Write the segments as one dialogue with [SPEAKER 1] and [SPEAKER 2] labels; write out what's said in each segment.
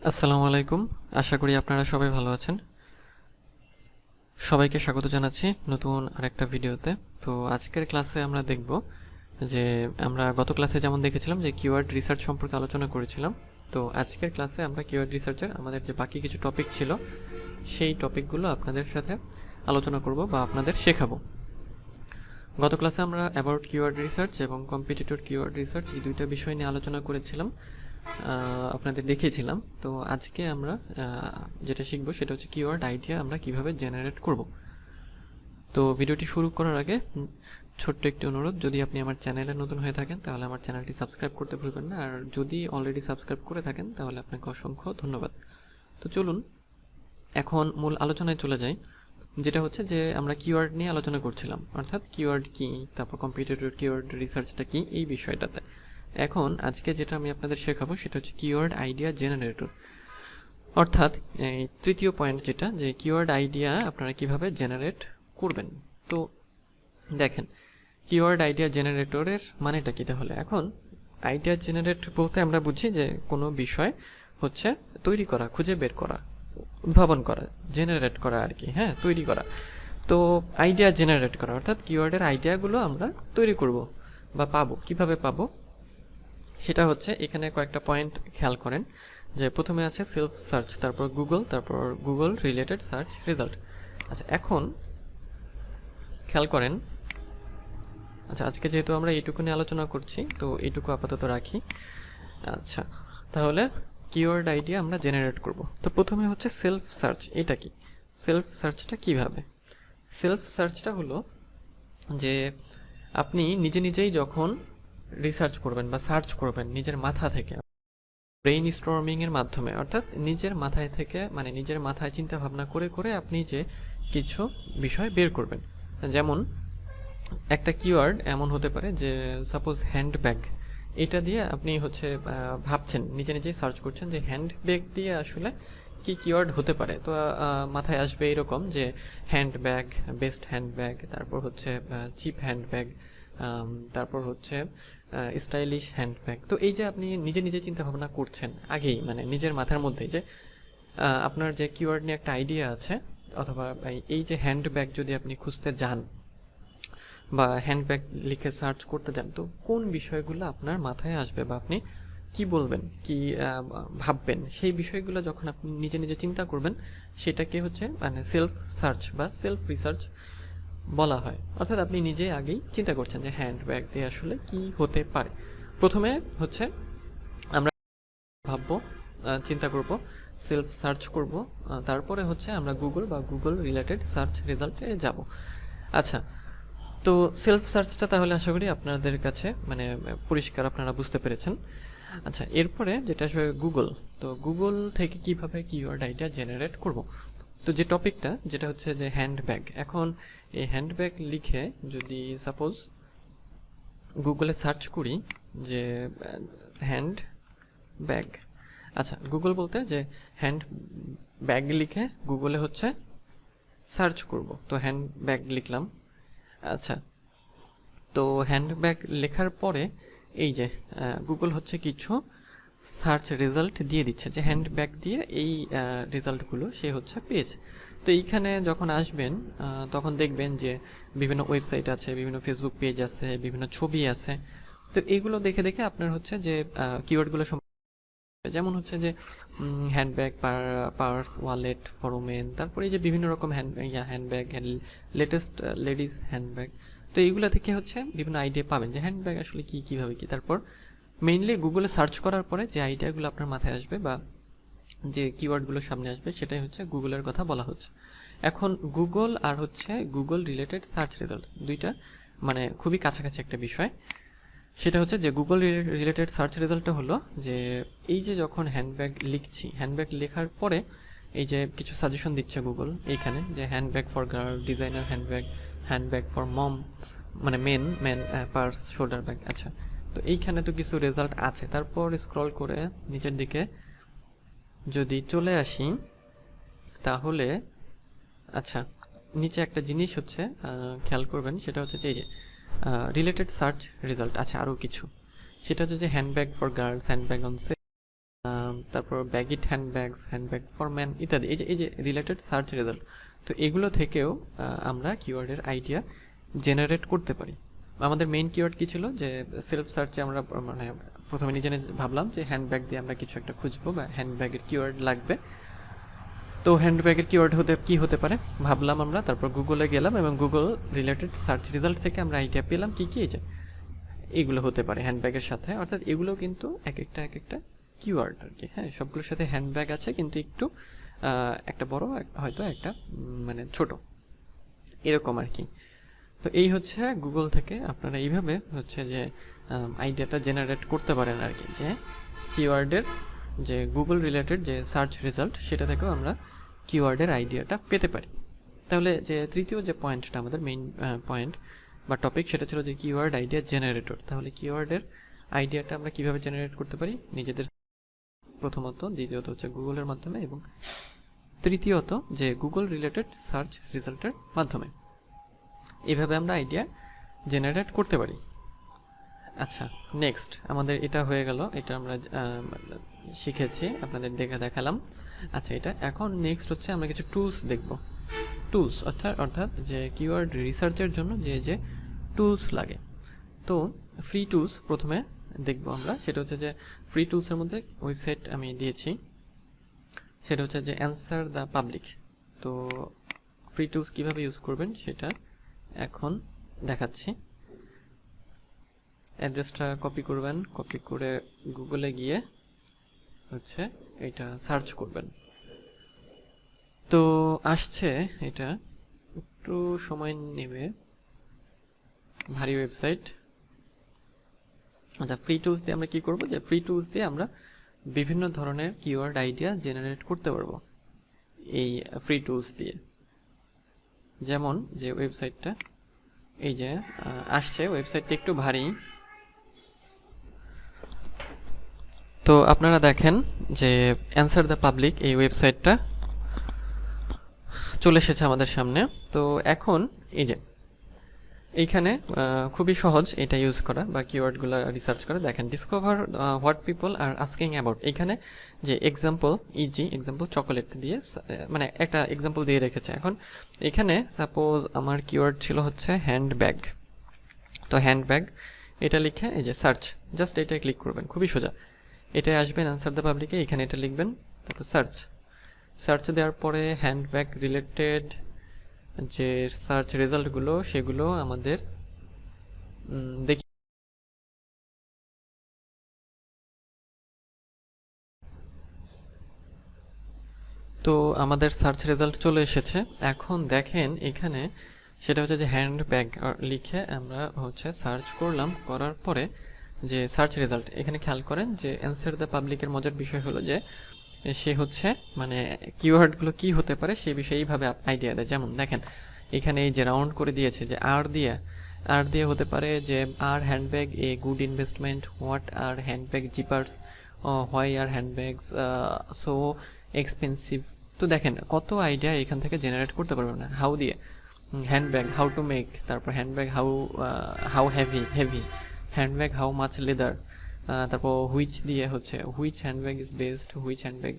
[SPEAKER 1] আসসালামু আলাইকুম। আশা করি আপনারা সবাই ভালো আছেন। সবাইকে স্বাগত জানাচ্ছি নতুন আরেকটা ভিডিওতে। তো আজকের ক্লাসে আমরা দেখব যে আমরা গত ক্লাসে যেমন দেখেছিলাম যে কিওয়ার্ড রিসার্চ সম্পর্কে আলোচনা করেছিলাম। তো আজকের ক্লাসে আমরা কিওয়ার্ড রিসার্চের আমাদের যে বাকি কিছু টপিক ছিল সেই টপিকগুলো আপনাদের সাথে আলোচনা করব বা আপনাদের শেখাবো। গত ক্লাসে আমরা অ্যাবাউট কিওয়ার্ড রিসার্চ এবং কম্পিটিটর কিওয়ার্ড রিসার্চ এই দুইটা বিষয় নিয়ে আলোচনা করেছিলাম, আপনাদের দেখিয়েছিলাম। তো আজকে আমরা যেটা শিখব সেটা হচ্ছে কিওয়ার্ড আইডিয়া আমরা কিভাবে জেনারেট করব। তো ভিডিওটি শুরু করার আগে ছোট্ট একটি অনুরোধ, যদি আপনি আমার চ্যানেলে নতুন হয়ে থাকেন তাহলে আমার চ্যানেলটি সাবস্ক্রাইব করতে ভুলবেন না, আর যদি অলরেডি সাবস্ক্রাইব করে থাকেন তাহলে আপনাকে অসংখ্য ধন্যবাদ। তো চলুন এখন মূল আলোচনায় চলে যাই, যেটা হচ্ছে যে আমরা কিওয়ার্ড নিয়ে আলোচনা করছিলাম, অর্থাৎ কিওয়ার্ড কি, তারপর কম্পিটিটর কিওয়ার্ড রিসার্চটা কি, এই বিষয়টাতে। এখন আজকে যেটা আমি আপনাদের শেখাবো সেটা হচ্ছে কিওয়ার্ড আইডিয়া জেনারেটর, অর্থাৎ এই তৃতীয় পয়েন্ট যেটা, যে কিওয়ার্ড আইডিয়া আপনারা কিভাবে জেনারেট করবেন। তো দেখেন, কিওয়ার্ড আইডিয়া জেনারেটরের মানেটা কি তাহলে? এখন আইডিয়া জেনারেট বলতে আমরা বুঝি যে কোনো বিষয় হচ্ছে তৈরি করা, খুঁজে বের করা, উদ্ভাবন করা, জেনারেট করা আর কি, হ্যাঁ, তৈরি করা। তো আইডিয়া জেনারেট করা অর্থাৎ কিওয়ার্ডের আইডিয়াগুলো আমরা তৈরি করব বা পাবো। কিভাবে পাবো সেটা হচ্ছে এখানে কয়েকটা পয়েন্ট খেয়াল করেন, যে প্রথমে আছে সেলফ সার্চ, তারপর গুগল, তারপর গুগল রিলেটেড সার্চ রেজাল্ট। আচ্ছা, এখন খেয়াল করেন, আচ্ছা আজকে যেহেতু আমরা এইটুকু নিয়ে আলোচনা করছি তো এইটুকু আপাতত রাখি। আচ্ছা, তাহলে কিওয়ার্ড আইডিয়া আমরা জেনারেট করব। তো প্রথমে হচ্ছে সেলফ সার্চ। এটা কি সেলফ সার্চটা? কিভাবে সেলফ সার্চটা হলো যে আপনি নিজে নিজেই যখন রিসার্চ করবেন বা সার্চ করবেন নিজের মাথা থেকে, ব্রেইন স্টর্মিং এর মাধ্যমে, অর্থাৎ নিজের মাথায় থেকে, মানে নিজের মাথায় চিন্তা ভাবনা করে করে আপনি যে কিছু বিষয় বের করবেন। যেমন একটা কিওয়ার্ড এমন হতে পারে যে সাপোজ হ্যান্ডব্যাগ, এটা দিয়ে আপনি হচ্ছে ভাবছেন, নিজে নিজেই সার্চ করছেন যে হ্যান্ডব্যাগ দিয়ে আসলে কি কিওয়ার্ড হতে পারে। তো মাথায় আসবে এরকম যে হ্যান্ডব্যাগ, বেস্ট হ্যান্ডব্যাগ, তারপর হচ্ছে চিপ হ্যান্ডব্যাগ, তারপর হচ্ছে স্টাইলিশ হ্যান্ডব্যাগ। তো এই যে আপনি নিজে নিজে চিন্তা ভাবনা করছেন আগেই, মানে নিজের মাথার মধ্যে, যে আপনার যে কিওয়ার্ড নিয়ে একটা আইডিয়া আছে, অথবা এই যে হ্যান্ডব্যাগ যদি আপনি খুঁজতে যান বা হ্যান্ডব্যাগ লিখে সার্চ করতে যান, তো কোন বিষয়গুলো আপনার মাথায় আসবে বা আপনি কি বলবেন, কি ভাববেন, সেই বিষয়গুলো যখন আপনি নিজে নিজে চিন্তা করবেন সেটাকে হচ্ছে মানে সেলফ সার্চ বা সেলফ রিসার্চ বলা হয়। অর্থাৎ আপনি নিজে আগেই চিন্তা করছেন যে হ্যান্ডব্যাগ দিয়ে আসলে কি হতে পারে। প্রথমে হচ্ছে আমরা ভাববো, চিন্তা করব, সেলফ সার্চ করব, তারপরে হচ্ছে আমরা গুগল বা গুগল রিলেটেড সার্চ রেজাল্টে যাব। আচ্ছা, তো সেলফ সার্চটা তাহলে আশা করি আপনাদের কাছে মানে পরিষ্কার, আপনারা বুঝতে পেরেছেন। আচ্ছা, এরপরে যেটা আসবে গুগল। তো গুগল থেকে কিভাবে কিওয়ার্ড আইডিয়া জেনারেট করব। তো যে টপিকটা যেটা হচ্ছে যে হ্যান্ডব্যাগ, এখন এই হ্যান্ডব্যাগ লিখে যদি সাপোজ গুগলে সার্চ করি যে হ্যান্ড ব্যাগ, আচ্ছা গুগল বলতে যে হ্যান্ড ব্যাগ লিখে গুগলে হচ্ছে সার্চ করব। তো হ্যান্ড ব্যাগ লিখলাম। আচ্ছা, তো হ্যান্ডব্যাগ লেখার পরে এই যে গুগল হচ্ছে কিছু সার্চ রেজাল্ট দিয়ে দিচ্ছে যে হ্যান্ডব্যাগ দিয়ে এই রেজাল্টগুলো সে হচ্ছে পেয়েছে। তো এইখানে যখন আসবেন তখন দেখবেন যে বিভিন্ন ওয়েবসাইট আছে, বিভিন্ন ফেসবুক পেজ আছে, বিভিন্ন ছবি আছে। তো এইগুলো দেখে দেখে আপনার হচ্ছে যে কিওয়ার্ডগুলো, যেমন হচ্ছে যে handbag, purse, wallet for women, তারপরে এই যে বিভিন্ন রকম হ্যান্ডব্যাগ, লেটেস্ট লেডিস হ্যান্ডব্যাগ। তো এইগুলো থেকে হচ্ছে বিভিন্ন আইডিয়া পাবেন যে হ্যান্ডব্যাগ আসলে কি, কিভাবে কি। তারপর মেইনলি গুগলে সার্চ করার পরে যে আইডিয়াগুলো আপনার মাথায় আসবে বা যে কিওয়ার্ডগুলো সামনে আসবে সেটাই হচ্ছে গুগলের কথা বলা হচ্ছে। এখন গুগল আর হচ্ছে গুগল রিলেটেড সার্চ রেজাল্ট দুইটা মানে খুবই কাছাকাছি একটা বিষয়। সেটা হচ্ছে যে গুগল রিলেটেড সার্চ রেজাল্টটা হলো যে এই যে যখন হ্যান্ডব্যাগ লিখছি, হ্যান্ডব্যাগ লেখার পরে এই যে কিছু সাজেশন দিচ্ছে গুগল এইখানে, যে handbag for girl, designer handbag, handbag for mom, মানে মেন পার্স, শোল্ডার ব্যাগ। আচ্ছা, তো এইখানে তো কিছু রেজাল্ট আছে। তারপর স্ক্রল করে নিচের দিকে যদি চলে আসি তাহলে আচ্ছা, নিচে একটা জিনিস হচ্ছে খেয়াল করবেন, সেটা হচ্ছে যে এই যে রিলেটেড সার্চ রেজাল্ট আছে আরও কিছু। সেটা হচ্ছে যে handbag for girls, handbag on sell, তারপর ব্যাগিট হ্যান্ডব্যাগ ফর ম্যান ইত্যাদি, এই যে রিলেটেড সার্চ রেজাল্ট। তো এগুলো থেকেও আমরা কিওয়ার্ডের আইডিয়া জেনারেট করতে পারি। আমাদের মেইন কিওয়ার্ড কী ছিল, যে সেলফ সার্চে আমরা মানে প্রথমে নিজে নিজে ভাবলাম যে হ্যান্ডব্যাগ দিয়ে আমরা কিছু একটা খুঁজবো বা হ্যান্ডব্যাগের কিওয়ার্ড লাগবে। তো হ্যান্ডব্যাগের কিওয়ার্ড কী হতে পারে ভাবলাম আমরা, তারপর গুগলে গেলাম এবং গুগল রিলেটেড সার্চ রেজাল্ট থেকে আমরা আইডিয়া পেলাম কী যে এইগুলো হতে পারে হ্যান্ডব্যাগের সাথে। অর্থাৎ এগুলো কিন্তু এক একটা কিওয়ার্ড আর কি। হ্যাঁ, সবগুলোর সাথে হ্যান্ডব্যাগ আছে, কিন্তু একটু একটা বড় হয়তো একটা মানে ছোট, এরকম আর কি। তো এই হচ্ছে গুগল থেকে আপনারা এইভাবে হচ্ছে যে আইডিয়াটা জেনারেট করতে পারেন আর কি, যে কিওয়ার্ডের যে গুগল রিলেটেড যে সার্চ রেজাল্ট সেটা থেকেও আমরা কিওয়ার্ডের আইডিয়াটা পেতে পারি। তাহলে যে তৃতীয় যে পয়েন্টটা আমাদের মেইন পয়েন্ট বা টপিক, সেটা ছিল যে কিওয়ার্ড আইডিয়া জেনারেটর। তাহলে কিওয়ার্ডের আইডিয়াটা আমরা কিভাবে জেনারেট করতে পারি, নিজেদের প্রথমত, দ্বিতীয়ত হচ্ছে গুগলের মাধ্যমে, এবং তৃতীয়ত যে গুগল রিলেটেড সার্চ রেজাল্টের মাধ্যমে। এইভাবে আমরা আইডিয়া জেনারেট করতে পারি। আচ্ছা, নেক্সট আমাদের এটা হয়ে গেল, এটা আমরা শিখেছি, আপনাদের দেখালাম। আচ্ছা, এটা এখন নেক্সট হচ্ছে আমরা কিছু টুলস দেখব। টুলস অর্থাৎ যে কিওয়ার্ড রিসার্চের জন্য যে টুলস লাগে। তো ফ্রি টুলস প্রথমে দেখব আমরা। সেটা হচ্ছে যে ফ্রি টুলসের মধ্যে ওয়েবসাইট আমি দিয়েছি, সেটা হচ্ছে যে অ্যান্সার দ্য পাবলিক। তো ফ্রি টুলস কীভাবে ইউজ করবেন সেটা এখন দেখাচ্ছি। অ্যাড্রেসটা কপি করবেন, কপি করে গুগলে গিয়ে হচ্ছে এটা সার্চ করবেন। তো আসছে, এটা একটু সময় নেবে, ভারী ওয়েবসাইট। আচ্ছা, ফ্রি টুলস দিয়ে আমরা কি করব, যে ফ্রি টুলস দিয়ে আমরা বিভিন্ন ধরনের কিওয়ার্ড আইডিয়া জেনারেট করতে পারবো এই ফ্রি টুলস দিয়ে। যেমন যে ওয়েবসাইটটা এই যে আসছে, ওয়েবসাইটটা একটু ভারী। তো আপনারা দেখেন যে অ্যান্সার দ্য পাবলিক এই ওয়েবসাইটটা চলে এসেছে আমাদের সামনে। তো এখন এই যে এইখানে খুবই সহজ এটা ইউজ করা বা কিওয়ার্ডগুলো রিসার্চ করা। দেখেন, discover what people R asking about. এখানে যে এক্সাম্পল এক্সাম্পল চকোলেট দিয়ে মানে একটা এক্সাম্পল দিয়ে রেখেছে। এখন এখানে সাপোজ আমার কিওয়ার্ড ছিল হচ্ছে হ্যান্ডব্যাগ। তো হ্যান্ডব্যাগ এটা লিখে এই যে সার্চ, জাস্ট এটা ক্লিক করবেন, খুবই সোজা। এটাই আসবেন অ্যান্সার দ্য পাবলিকে, এখানে এটা লিখবেন, তারপর সার্চ দেওয়ার পরে হ্যান্ডব্যাগ রিলেটেড যে সার্চ রেজাল্টগুলো সেগুলো আমাদের দেখি। তো আমাদের সার্চ রেজাল্ট চলে এসেছে। এখন দেখেন এখানে সেটা হচ্ছে যে হ্যান্ডব্যাগ লিখে আমরা হচ্ছে সার্চ করলাম, করার পরে যে সার্চ রেজাল্ট, এখানে খেয়াল করেন যে অ্যান্সার দ্য পাবলিকের মজার বিষয় হলো যে সে হচ্ছে মানে কিওয়ার্ডগুলো কি হতে পারে সেই বিষয়ে এইভাবে আইডিয়া দেয়। যেমন দেখেন এখানে এই যে রাউন্ড করে দিয়েছে যে আর দিয়ে হতে পারে যে are handbag a good investment, what are handbag zippers, why are handbags so expensive. তো দেখেন কত আইডিয়া এখান থেকে জেনারেট করতে পারবেন না। হাউ দিয়ে হ্যান্ডব্যাগ হাউ টু মেক, তারপর handbag how heavy handbag how much leather, তারপর হুইচ দিয়ে হচ্ছে which handbag is best, which handbag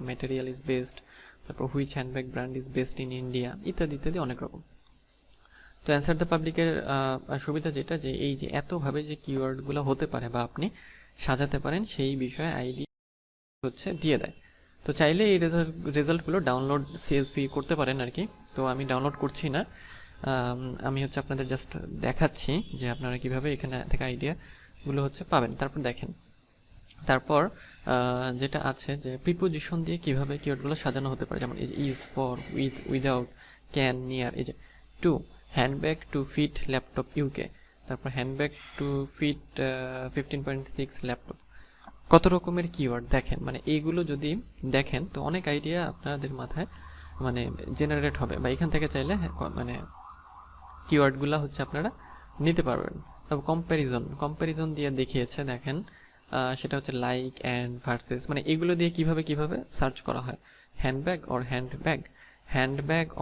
[SPEAKER 1] material is best, তারপর which handbag brand is best in India, ইত্যাদি ইত্যাদি অনেক রকম। তো অ্যান্সার দ্য পাবলিকের সুবিধা যেটা, যে এই যে এতভাবে যে কিওয়ার্ডগুলো হতে পারে বা আপনি সাজাতে পারেন সেই বিষয়ে আইডি হচ্ছে দিয়ে দেয়। তো চাইলে এই রেজাল্টগুলো ডাউনলোড সিএসভি করতে পারেন আর কি। তো আমি ডাউনলোড করছি না, আমি হচ্ছে আপনাদের জাস্ট দেখাচ্ছি যে আপনারা কিভাবে এখানে থেকে আইডিয়াগুলো হচ্ছে পাবেন। তারপর দেখেন, তারপর যেটা আছে যে প্রিপোজিশন দিয়ে কিভাবে কিওয়ার্ডগুলো সাজানো হতে পারে। যেমন এই যে is, for, with, without, can, near, এই যে to, handbag to fit laptop UK, তারপর হ্যান্ডব্যাগ টু ফিট 15.6 ল্যাপটপ। কত রকমের কিওয়ার্ড দেখেন, মানে এইগুলো যদি দেখেন তো অনেক আইডিয়া আপনাদের মাথায় মানে জেনারেট হবে, বা এখান থেকে চাইলে মানে কিওয়ার্ডগুলো হচ্ছে আপনারা নিতে পারবেন। তারপর কম্প্যারিজন দিয়ে দেখিয়েছে, দেখেন সেটা হচ্ছে লাইক অ্যান্ড ভার্সেস, মানে এগুলো দিয়ে কিভাবে সার্চ করা হয়। Handbag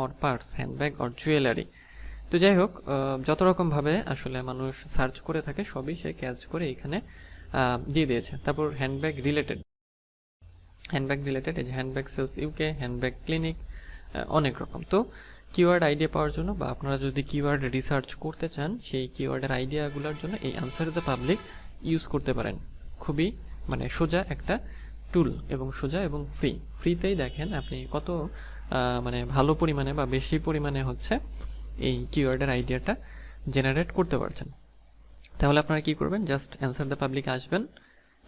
[SPEAKER 1] or purse, handbag or jewellery. তো যাই হোক, যত রকমভাবে আসলে মানুষ সার্চ করে থাকে সবই সে ক্যাচ করে এখানে দিয়ে দিয়েছে। তারপর হ্যান্ডব্যাগ রিলেটেড হ্যান্ডব্যাগ রিলেটেড, এই যে handbag sales UK, handbag clinic, অনেক রকম। তো কিওয়ার্ড আইডিয়া পাওয়ার জন্য বা আপনারা যদি কিওয়ার্ড রিসার্চ করতে চান সেই কিওয়ার্ডের আইডিয়াগুলোর জন্য এই আনসার দ্য পাবলিক ইউজ করতে পারেন। খুবই মানে সোজা একটা টুল এবং সোজা এবং ফ্রিতেই দেখেন আপনি কত মানে ভালো পরিমাণে বা বেশি পরিমাণে হচ্ছে এই কিওয়ার্ডের আইডিয়াটা জেনারেট করতে পারছেন। তাহলে আপনারা কি করবেন, জাস্ট অ্যান্সার দ্য পাবলিকে আসবেন।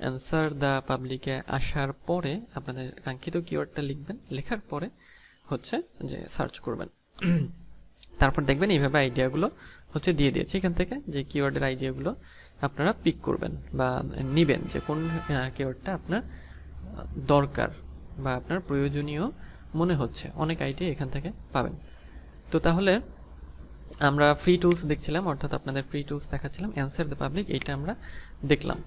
[SPEAKER 1] অ্যান্সার দ্য পাবলিকে আসার পরে আপনাদের কাঙ্ক্ষিত কিওয়ার্ডটা লিখবেন, লেখার পরে হচ্ছে যে সার্চ করবেন। তারপর দেখবেন এইভাবে আইডিয়াগুলো হচ্ছে দিয়ে দিয়েছে এখান থেকে, যে কিওয়ার্ডের আইডিয়াগুলো আপনারা পিক করবেন বা নিবেন, যে কোন কিওয়ার্ডটা আপনার দরকার বা আপনার প্রয়োজনীয় মনে হচ্ছে। অনেক আইডিয়া এখান থেকে পাবেন। তো তাহলে আমরা ফ্রি টুলস দেখছিলাম, অর্থাৎ আপনাদের ফ্রি টুলস দেখাচ্ছিলাম, অ্যান্সার দ্য পাবলিক এইটা আমরা দেখলাম।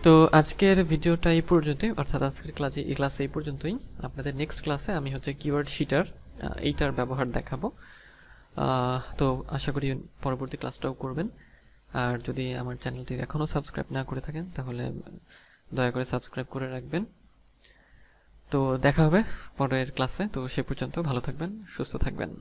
[SPEAKER 1] তো আজকের ভিডিওটা এই পর্যন্তই, অর্থাৎ আজকের ক্লাসে এই পর্যন্তই। আপনাদের নেক্সট ক্লাসে আমি হচ্ছে কিওয়ার্ড শিটার এইটার ব্যবহার দেখাবো। তো আশা করি পরবর্তী ক্লাসটাও করবেন। আর যদি আমার চ্যানেলটি এখনও সাবস্ক্রাইব না করে থাকেন তাহলে দয়া করে সাবস্ক্রাইব করে রাখবেন। তো দেখা হবে পরের ক্লাসে। তো সে পর্যন্ত ভালো থাকবেন, সুস্থ থাকবেন।